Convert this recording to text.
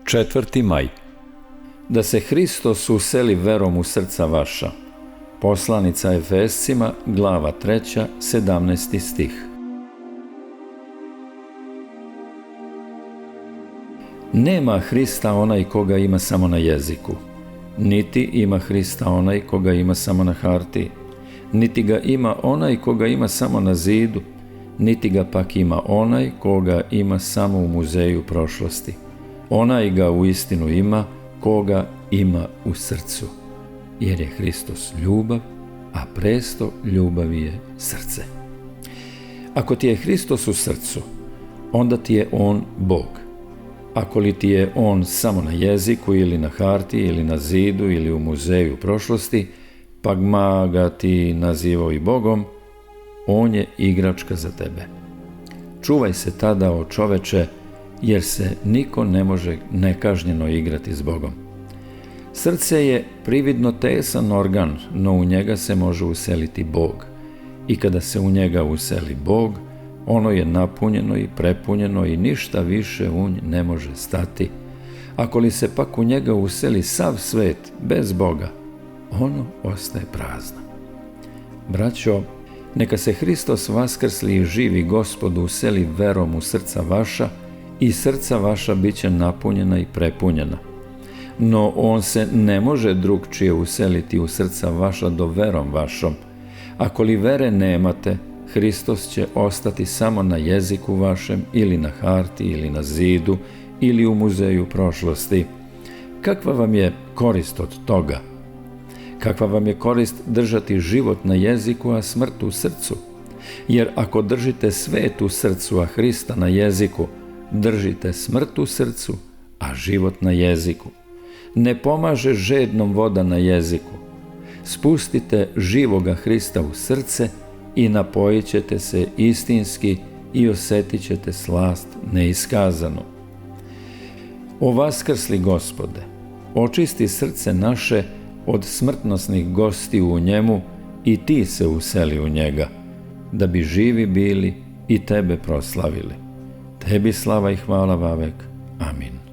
4. maj. Da se Hristos useli verom u srca vaša. Poslanica Efescima, glava 3, 17. stih. Nema Hrista onaj koga ima samo na jeziku, niti ima Hrista onaj koga ima samo na hartiji, niti ga ima onaj koga ima samo na zidu, niti ga pak ima onaj koga ima samo u muzeju prošlosti. Onaj ga uistinu ima koga ima u srcu, jer je Hristos ljubav, a presto ljubavi je srce. Ako ti je Hristos u srcu, onda ti je On Bog. Ako li ti je On samo na jeziku ili na hartiji ili na zidu ili u muzeju prošlosti, pa ga ti nazivao i Bogom, On je igračka za tebe. Čuvaj se tada, o čoveče, jer se niko ne može nekažnjeno igrati s Bogom. Srce je prividno tesan organ, no u njega se može useliti Bog. I kada se u njega useli Bog, ono je napunjeno i prepunjeno i ništa više u nj ne može stati. Ako li se pak u njega useli sav svet bez Boga, ono ostaje prazno. Braćo, neka se Hristos vaskrsli i živi Gospod useli verom u srca vaša i srca vaša bit će napunjena i prepunjena. No On se ne može drugčije useliti u srca vaša do verom vašom. Ako li vere nemate, Hristos će ostati samo na jeziku vašem ili na hartiji ili na zidu ili u muzeju prošlosti. Kakva vam je korist od toga? Kakva vam je korist držati život na jeziku, a smrt u srcu? Jer ako držite svet u srcu, a Hrista na jeziku, držite smrt u srcu, a život na jeziku. Ne pomaže žednom voda na jeziku. Spustite živoga Hrista u srce i napojit ćete se istinski i osjetit ćete slast neiskazanu. O vaskrsli Gospode, očisti srce naše od smrtnosnih gostiju u njemu i ti se useli u njega, da bi živi bili i tebe proslavili. Tebi slava i hvala vavek. Amin.